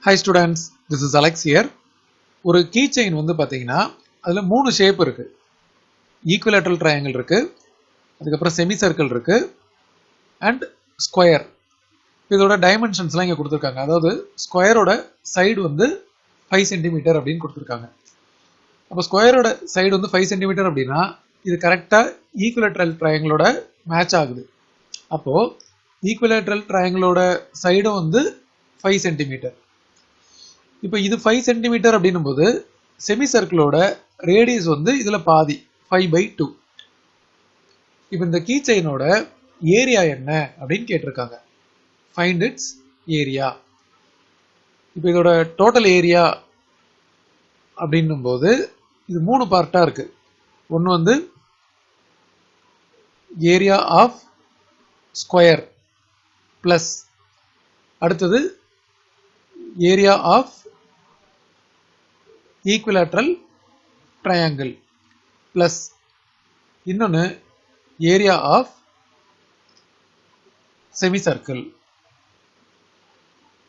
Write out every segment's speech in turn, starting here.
Hi students, this is Alex here. ஒரு key chain வந்து பாத்தீங்கன்னா அதுல மூணு ஷேப் இருக்கு. equilateral triangle இருக்கு, அதுக்கப்புறம் semicircle இருக்கு and square. இதோட dimensionsலாம் இங்க கொடுத்திருக்காங்க. அதாவது ஸ்கொயரோட சைடு வந்து 5 cm அப்படின்னு கொடுத்திருக்காங்க. அப்ப ஸ்கொயரோட சைடு வந்து 5 cm அப்படின்னா இது கரெக்ட்டா equilateral triangleோட மேட்ச் ஆகுது. அப்போ equilateral triangleோட சைடும் வந்து 5 cm. இப்போ இது 5 cm அப்படினும்போது செமிசர்க்கிளோட ரேடியஸ் வந்து இதுல பாதி 5/2. இப்போ இந்த கீ செயினோட ஏரியா என்ன அப்படின்னு கேட்டிருக்காங்க. Find it's area. இப்போ இதோட டோட்டல் ஏரியா அப்படின்னும்போது இது மூணு பார்ட்டா இருக்கு. ஒன்று வந்து ஏரியா ஆஃப் ஸ்கொயர் பிளஸ் அடுத்தது area of equilateral triangle plus இன்னொன்னு area of semicircle.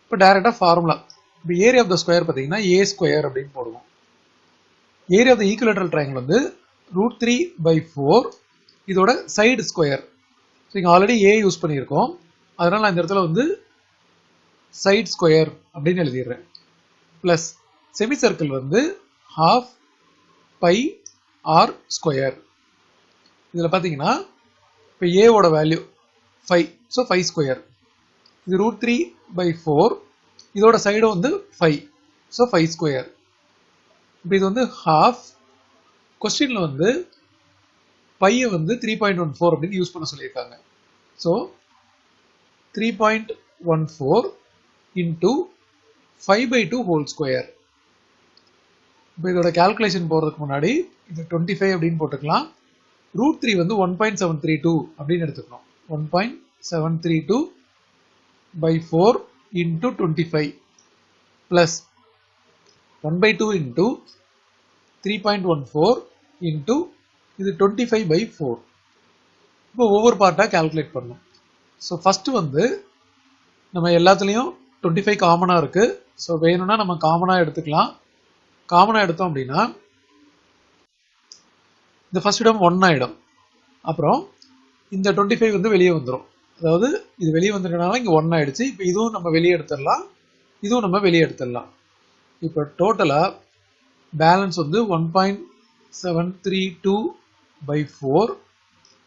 இப்போ டைரக்டா ஃபார்முலா. இப்போ ஏரியா ஆஃப் த ஸ்கொயர் பாத்தீங்கன்னா a ஸ்கொயர் அப்படின்னு போடுவோம். Area of the equilateral triangle வந்து √3/4 இதோட சைடு ஸ்கொயர். ஸோ இங்க ஆல்ரெடி a யூஸ் பண்ணியிருக்கோம், அதனால நான் இந்த இடத்துல வந்து சைடு ஸ்கொயர் அப்படின்னு எழுதிடுறேன். பிளஸ் semicircle வந்து half pi r square. இதுல பாத்தீங்கன்னா இப்போ a ஓட வேல்யூ 5, so 5 square. இது √3/4 இதோட சைடு வந்து 5, so 5 square. இப்போ இது வந்து half. क्वेश्चनல வந்து pi வந்து 3.14 அப்படின்னு யூஸ் பண்ண சொல்லியிருக்காங்க. so 3.14 into 5/2 whole square. இப்போ இதோட கால்குலேஷன் போறதுக்கு முன்னாடி இது 25 அப்படின்னு போட்டுக்கலாம். √3 வந்து 1.732 அப்படின்னு எடுத்துக்கணும். 1.732/4 into 25 plus 1/2 into 3.14 into இது 25/4. இப்போ ஒவ்வொரு பார்ட்டா கால்குலேட் பண்ணணும். ஸோ ஃபர்ஸ்ட் வந்து நம்ம எல்லாத்துலேயும் 25 காமனா இருக்கு. ஸோ வேணும்னா நம்ம காமனா எடுத்துக்கலாம். காமனா எடுத்தோம் அப்படின்னா இந்த ஃபர்ஸ்ட் இடம் 1 ஆயிடும். அப்புறம் இந்த 25 வந்து வெளியே வந்துடும். அதாவது இது வெளியே வந்துட்டனால இங்க 1 ஆயிடுச்சு. இப்போ இதுவும் நம்ம வெளியே எடுத்துடலாம், இதுவும் நம்ம வெளியே எடுத்துடலாம். இப்போ டோட்டலா பேலன்ஸ் வந்து 1.732/4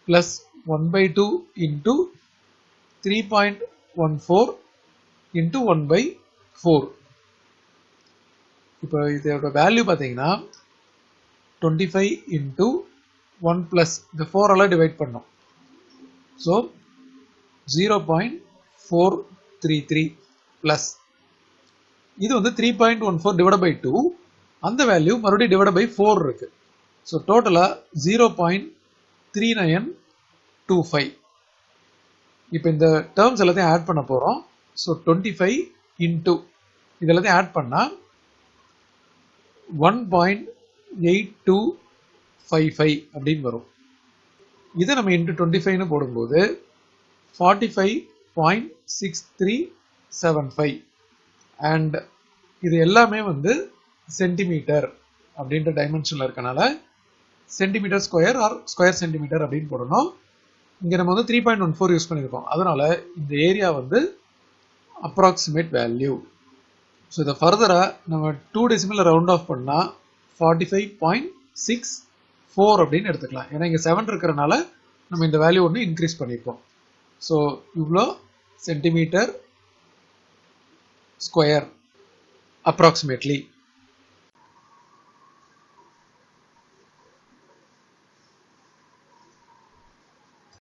பிளஸ் 1/2 into 3.14 into 1/4. இப்போ இதோட வேல்யூ பார்த்தீங்கன்னா 25 into 1 plus இந்த 4 ஆல டிவைட் பண்ணோம். ஸோ 0.433 பிளஸ் இது வந்து 3.14 டிவைட் பை 2. அந்த வேல்யூ மறுபடியும் டிவைட் பை 4 இருக்கு. ஸோ டோட்டலா 0.3925. இப்போ இந்த டேர்ம்ஸ் எல்லாத்தையும் ஆட் பண்ண போறோம். ஸோ 25 into இது எல்லாத்தையும் ஆட் பண்ணா 1.8255 அப்படின்னு வரும். இதை நம்ம இன்டு 25 போடும்போது 45.6375 அண்ட் இது எல்லாமே வந்து சென்டிமீட்டர் அப்படின்ற டைமென்ஷன்ல இருக்கனால centimetre square r square centimetre அப்படின்னு போடணும். இங்க நம்ம வந்து 3.14 யூஸ் பண்ணியிருக்கோம், அதனால இந்த ஏரியா வந்து அப்ராக்சிமேட் வேல்யூ. ஸோ இதை ஃபர்தரா நம்ம 2 டெசிமல் ரவுண்ட் ஆஃப் பண்ணா 45.64 அப்படின்னு எடுத்துக்கலாம். ஏன்னா இங்க 7 இருக்கிறனால நம்ம இந்த வேல்யூ ஒன்று இன்க்ரீஸ் பண்ணியிருக்கோம். ஸோ இவ்வளோ சென்டிமீட்டர் ஸ்கொயர் அப்ராக்சிமேட்லி.